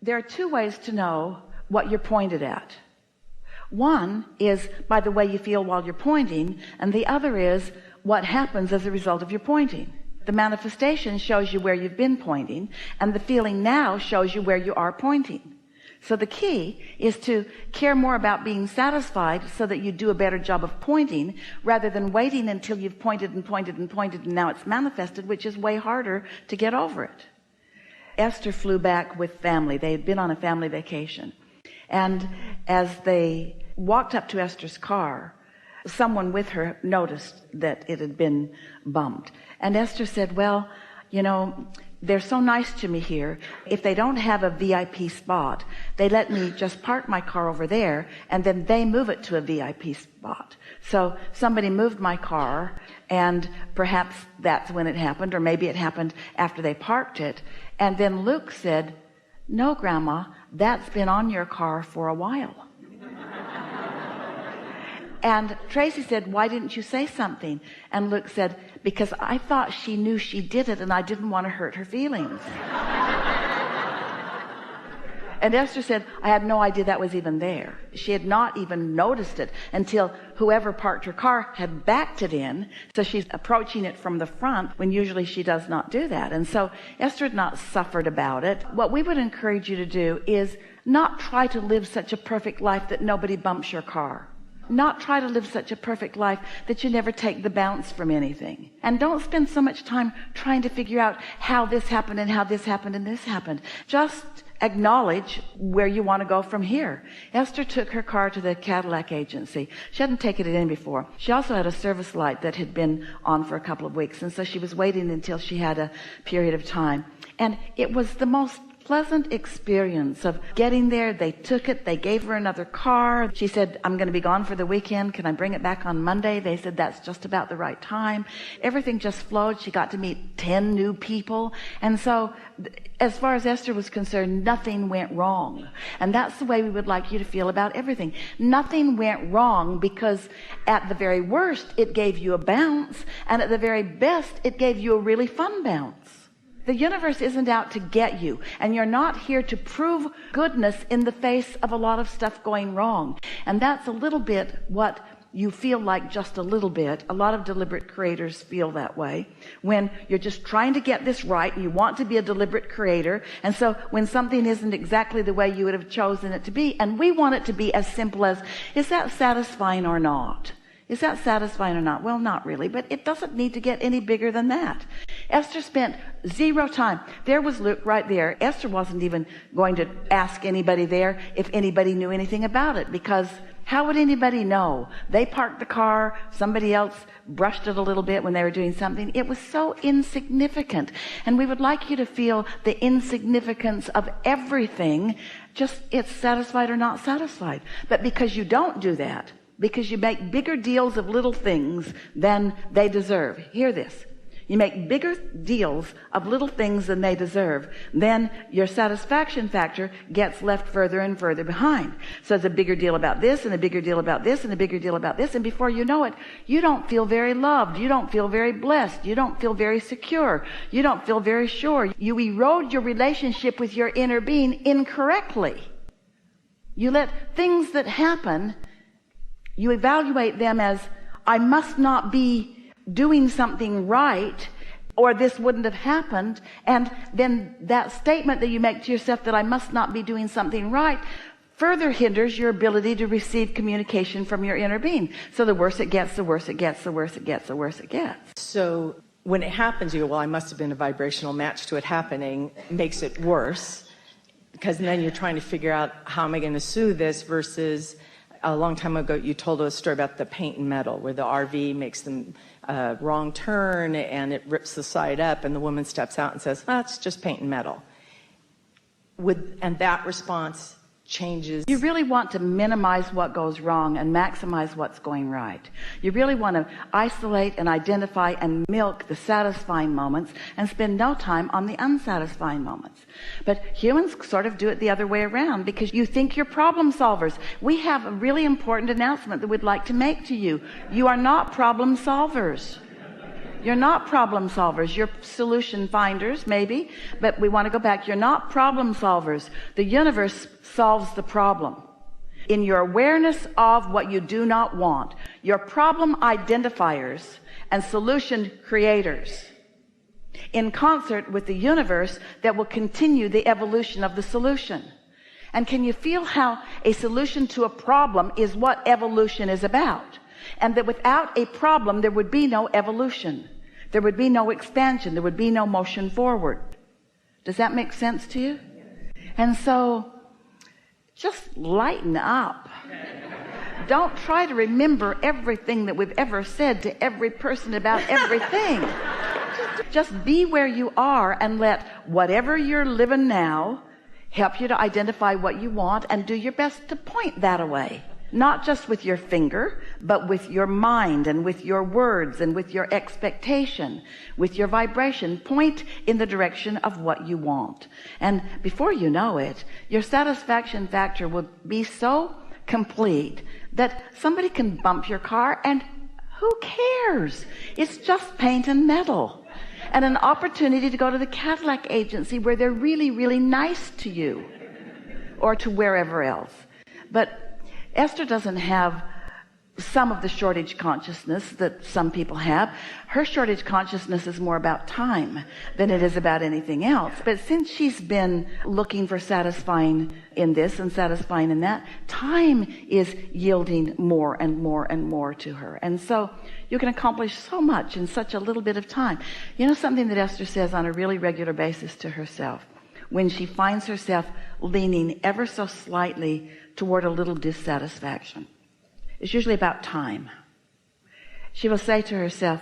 There are two ways to know what you're pointed at. One is by the way you feel while you're pointing, and the other is what happens as a result of your pointing. The manifestation shows you where you've been pointing, and the feeling now shows you where you are pointing. So the key is to care more about being satisfied so that you do a better job of pointing rather than waiting until you've pointed and pointed and pointed and now it's manifested, which is way harder to get over it. Esther flew back with family. They had been on a family vacation. And as they walked up to Esther's car, someone with her noticed that it had been bumped. And Esther said, well, you know, they're so nice to me here. If they don't have a VIP spot, they let me just park my car over there and then they move it to a VIP spot. So somebody moved my car, and perhaps that's when it happened, or maybe it happened after they parked it. And then Luke said, no, Grandma, that's been on your car for a while. And Tracy said, why didn't you say something? And Luke said, because I thought she knew she did it and I didn't want to hurt her feelings. And Esther said, I had no idea that was even there. She had not even noticed it until whoever parked her car had backed it in. So she's approaching it from the front when usually she does not do that. And so Esther had not suffered about it. What we would encourage you to do is not try to live such a perfect life that nobody bumps your car. Not try to live such a perfect life that you never take the bounce from anything. And don't spend so much time trying to figure out how this happened and how this happened and this happened. Just acknowledge where you want to go from here. Esther took her car to the Cadillac agency. She hadn't taken it in before. She also had a service light that had been on for a couple of weeks, and so she was waiting until she had a period of time. And it was the most pleasant experience of getting there. They took it. They gave her another car. She said, I'm going to be gone for the weekend. Can I bring it back on Monday? They said, that's just about the right time. Everything just flowed. She got to meet 10 new people. And so as far as Esther was concerned, nothing went wrong. And that's the way we would like you to feel about everything. Nothing went wrong because at the very worst, it gave you a bounce. And at the very best, it gave you a really fun bounce. The universe isn't out to get you, and you're not here to prove goodness in the face of a lot of stuff going wrong. And that's a little bit what you feel like, just a little bit. A lot of deliberate creators feel that way when you're just trying to get this right and you want to be a deliberate creator. And so when something isn't exactly the way you would have chosen it to be, and we want it to be as simple as, is that satisfying or not? Is that satisfying or not? Well, not really, but it doesn't need to get any bigger than that. Esther spent 0 time. There was Luke right there. Esther wasn't even going to ask anybody there if anybody knew anything about it, because how would anybody know? They parked the car. Somebody else brushed it a little bit when they were doing something. It was so insignificant. And we would like you to feel the insignificance of everything. Just it's satisfied or not satisfied. But because you don't do that, because you make bigger deals of little things than they deserve. Hear this. You make bigger deals of little things than they deserve, then your satisfaction factor gets left further and further behind. So it's a bigger deal about this and a bigger deal about this and a bigger deal about this. And before you know it, you don't feel very loved. You don't feel very blessed. You don't feel very secure. You don't feel very sure. You erode your relationship with your inner being incorrectly. You let things that happen, you evaluate them as, I must not be doing something right, or this wouldn't have happened. And then that statement that you make to yourself that I must not be doing something right further hinders your ability to receive communication from your inner being. So the worse it gets, the worse it gets, the worse it gets, the worse it gets. So when it happens, you go, well, I must have been a vibrational match to it happening, makes it worse, because then you're trying to figure out, how am I going to soothe this, versus a long time ago, you told us a story about the paint and metal, where the RV makes them wrong turn and it rips the side up, and the woman steps out and says, oh, it's just paint and metal. And that response changes. You really want to minimize what goes wrong and maximize what's going right. You really want to isolate and identify and milk the satisfying moments and spend no time on the unsatisfying moments. But humans sort of do it the other way around, because you think you're problem solvers. We have a really important announcement that we'd like to make to you. You are not problem solvers. You're not problem solvers. You're solution finders, maybe, but we want to go back. You're not problem solvers. The universe solves the problem. In your awareness of what you do not want, your problem identifiers and solution creators, in concert with the universe that will continue the evolution of the solution. And can you feel how a solution to a problem is what evolution is about? And that without a problem, there would be no evolution. There would be no expansion. There would be no motion forward. Does that make sense to you? And so, just lighten up. Don't try to remember everything that we've ever said to every person about everything. Just be where you are and let whatever you're living now help you to identify what you want and do your best to point that away. Not just with your finger, but with your mind and with your words and with your expectation, with your vibration. Point in the direction of what you want. And before you know it, your satisfaction factor will be so complete that somebody can bump your car and who cares? It's just paint and metal. And an opportunity to go to the Cadillac agency where they're really, really nice to you or to wherever else. But Esther doesn't have some of the shortage consciousness that some people have. Her shortage consciousness is more about time than it is about anything else. But since she's been looking for satisfying in this and satisfying in that, time is yielding more and more and more to her. And so you can accomplish so much in such a little bit of time. You know something that Esther says on a really regular basis to herself? When she finds herself leaning ever so slightly toward a little dissatisfaction, it's usually about time. She will say to herself,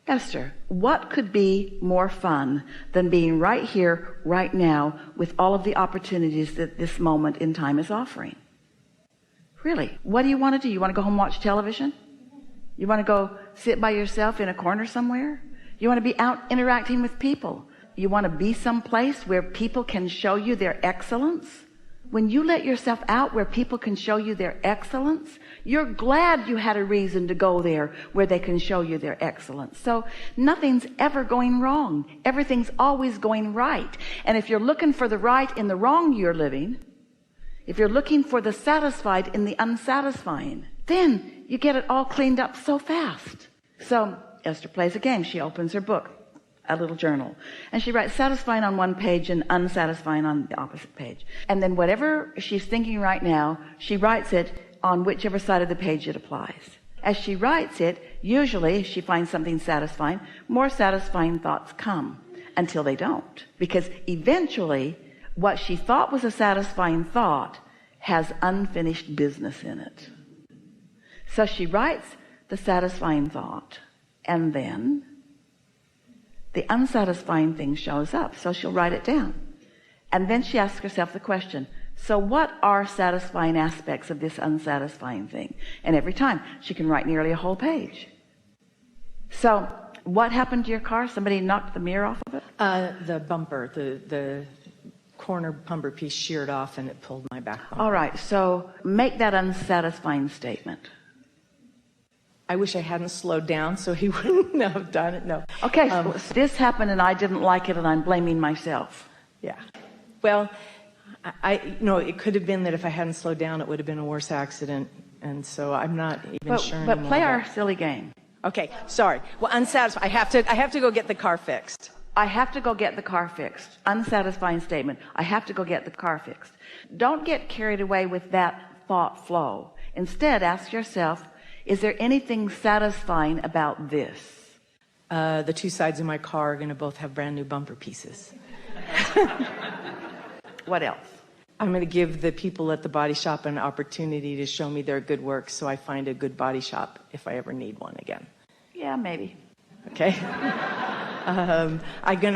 Esther, what could be more fun than being right here, right now, with all of the opportunities that this moment in time is offering? Really, what do you want to do? You want to go home and watch television? You want to go sit by yourself in a corner somewhere? You want to be out interacting with people? You want to be someplace where people can show you their excellence? When you let yourself out where people can show you their excellence, you're glad you had a reason to go there where they can show you their excellence. So nothing's ever going wrong. Everything's always going right. And if you're looking for the right in the wrong you're living, if you're looking for the satisfied in the unsatisfying, then you get it all cleaned up so fast. So Esther plays a game. She opens her book, a little journal, and she writes satisfying on one page and unsatisfying on the opposite page. And then whatever she's thinking right now, she writes it on whichever side of the page it applies. As she writes it, usually if she finds something satisfying, more satisfying thoughts come until they don't. Because eventually what she thought was a satisfying thought has unfinished business in it. So she writes the satisfying thought, and then the unsatisfying thing shows up. So she'll write it down. And then she asks herself the question, so what are satisfying aspects of this unsatisfying thing? And every time she can write nearly a whole page. So what happened to your car? Somebody knocked the mirror off of it? The bumper, the corner bumper piece sheared off and it pulled my back bumper. All right, so make that unsatisfying statement. I wish I hadn't slowed down so he wouldn't have done it. No. Okay, so this happened and I didn't like it and I'm blaming myself. Yeah. Well, it could have been that if I hadn't slowed down, it would have been a worse accident. And so I'm not even sure anymore. But play our silly game. Okay, sorry. Well, unsatisfied. I have to go get the car fixed. I have to go get the car fixed. Unsatisfying statement. I have to go get the car fixed. Don't get carried away with that thought flow. Instead, ask yourself, is there anything satisfying about this? The two sides of my car are going to both have brand new bumper pieces. What else? I'm going to give the people at the body shop an opportunity to show me their good work so I find a good body shop if I ever need one again. Yeah, maybe. Okay.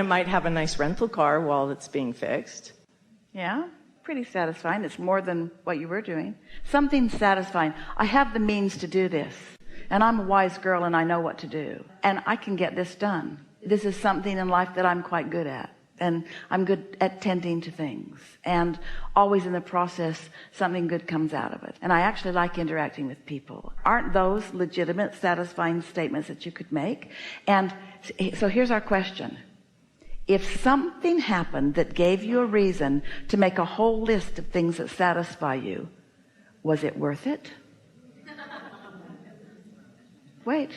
Might have a nice rental car while it's being fixed. Yeah, pretty satisfying. It's more than what you were doing. Something satisfying. I have the means to do this. And I'm a wise girl and I know what to do. And I can get this done. This is something in life that I'm quite good at. and I'm good at tending to things, and always in the process something good comes out of it, and I actually like interacting with people. Aren't those legitimate, satisfying statements that you could make? And so here's our question. If something happened that gave you a reason to make a whole list of things that satisfy you, was it worth it? Wait.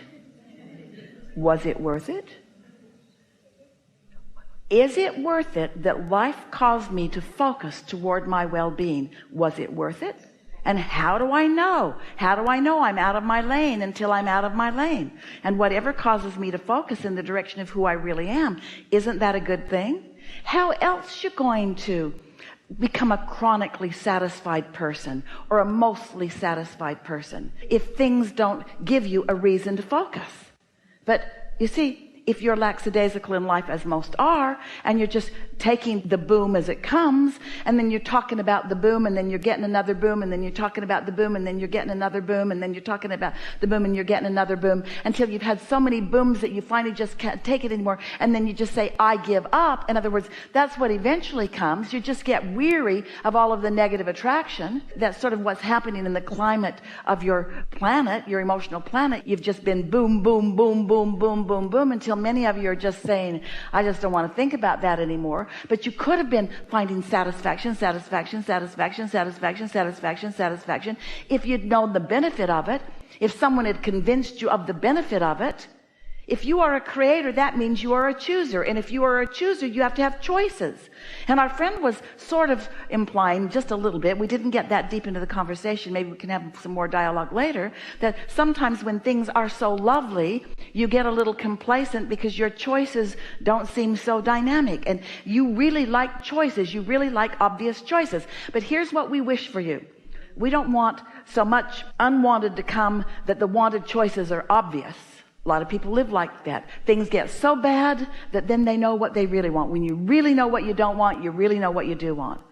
Was it worth it? Is it worth it that life caused me to focus toward my well-being? Was it worth it? And how do I know? How do I know I'm out of my lane until I'm out of my lane? And whatever causes me to focus in the direction of who I really am, isn't that a good thing? How else you going to become a chronically satisfied person or a mostly satisfied person if things don't give you a reason to focus? But you see, if you're lackadaisical in life, as most are, and you're just taking the boom as it comes, and then you're talking about the boom, and then you're getting another boom, and then you're talking about the boom, and then you're getting another boom, and then you're talking about the boom, and you're getting another boom, until you've had so many booms that you finally just can't take it anymore, and then you just say, I give up. In other words, that's what eventually comes. You just get weary of all of the negative attraction. That's sort of what's happening in the climate of your planet, your emotional planet. You've just been boom, boom, boom, boom, boom, boom, boom, until many of you are just saying, I just don't want to think about that anymore. But you could have been finding satisfaction, satisfaction, satisfaction, satisfaction, satisfaction, satisfaction, if you'd known the benefit of it, if someone had convinced you of the benefit of it. If you are a creator, that means you are a chooser. And if you are a chooser, you have to have choices. And our friend was sort of implying just a little bit, we didn't get that deep into the conversation, maybe we can have some more dialogue later, that sometimes when things are so lovely, you get a little complacent because your choices don't seem so dynamic. And you really like choices. You really like obvious choices. But here's what we wish for you. We don't want so much unwanted to come that the wanted choices are obvious. A lot of people live like that. Things get so bad that then they know what they really want. When you really know what you don't want, you really know what you do want.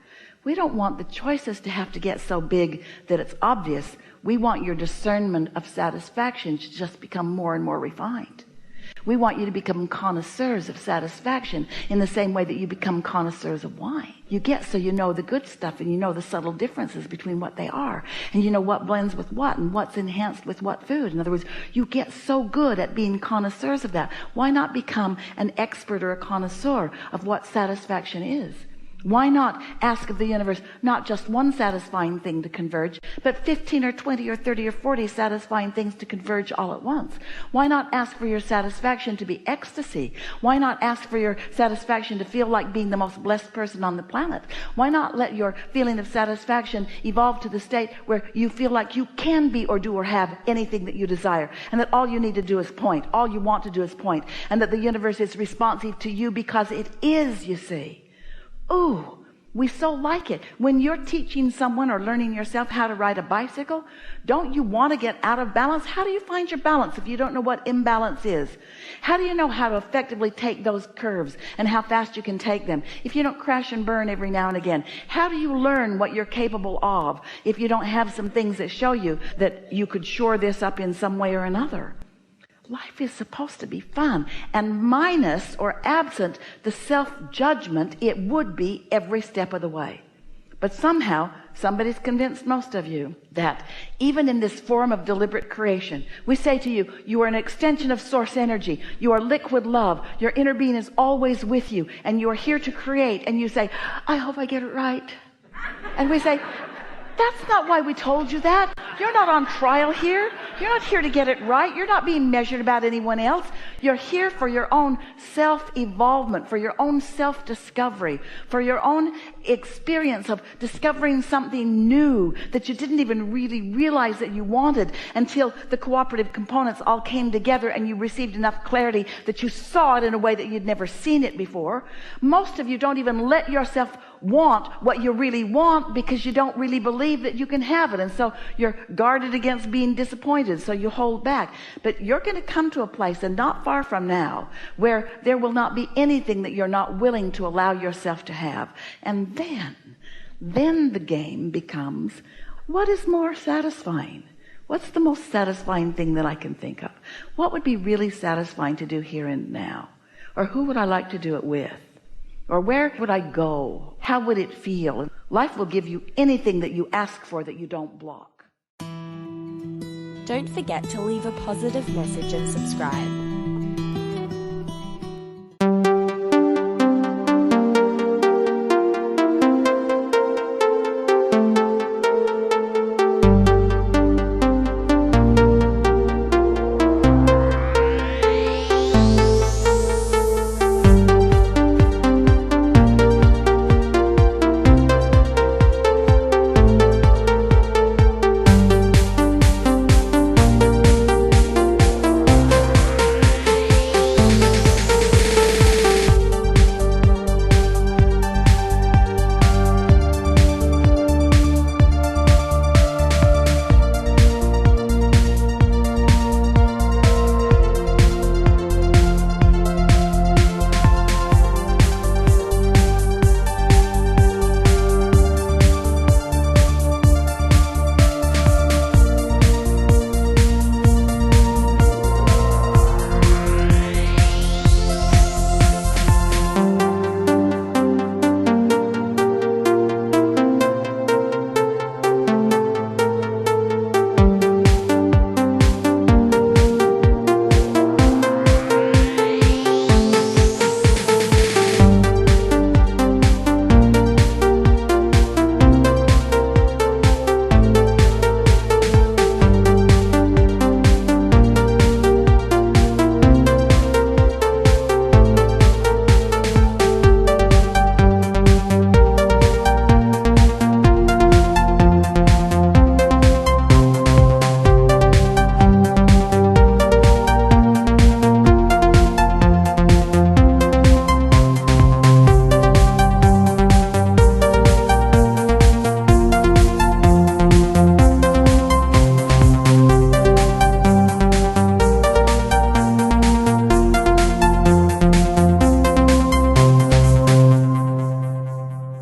We don't want the choices to have to get so big that it's obvious. We want your discernment of satisfaction to just become more and more refined. We want you to become connoisseurs of satisfaction in the same way that you become connoisseurs of wine. You get so you know the good stuff, and you know the subtle differences between what they are, and you know what blends with what and what's enhanced with what food. In other words, you get so good at being connoisseurs of that. Why not become an expert or a connoisseur of what satisfaction is? Why not ask of the universe not just one satisfying thing to converge, but 15 or 20 or 30 or 40 satisfying things to converge all at once? Why not ask for your satisfaction to be ecstasy? Why not ask for your satisfaction to feel like being the most blessed person on the planet? Why not let your feeling of satisfaction evolve to the state where you feel like you can be or do or have anything that you desire, and that all you need to do is point, all you want to do is point, and that the universe is responsive to you because it is, you see. Ooh, we so like it. When you're teaching someone or learning yourself how to ride a bicycle, don't you want to get out of balance? How do you find your balance if you don't know what imbalance is? How do you know how to effectively take those curves and how fast you can take them if you don't crash and burn every now and again? How do you learn what you're capable of if you don't have some things that show you that you could shore this up in some way or another? Life is supposed to be fun, and minus or absent the self-judgment, it would be every step of the way. But somehow somebody's convinced most of you that even in this form of deliberate creation, we say to you, you are an extension of source energy, you are liquid love, your inner being is always with you, and you are here to create. And you say, I hope I get it right. And we say, that's not why we told you that. You're not on trial here. You're not here to get it right. You're not being measured about anyone else. You're here for your own self-evolvement, for your own self-discovery, for your own experience of discovering something new that you didn't even really realize that you wanted until the cooperative components all came together and you received enough clarity that you saw it in a way that you'd never seen it before. Most of you don't even let yourself want what you really want because you don't really believe that you can have it, and so you're guarded against being disappointed, so you hold back. But you're going to come to a place, and not far from now, where there will not be anything that you're not willing to allow yourself to have. And then the game becomes, what is more satisfying? What's the most satisfying thing that I can think of? What would be really satisfying to do here and now? Or who would I like to do it with? Or where would I go? How would it feel? Life will give you anything that you ask for that you don't block. Don't forget to leave a positive message and subscribe.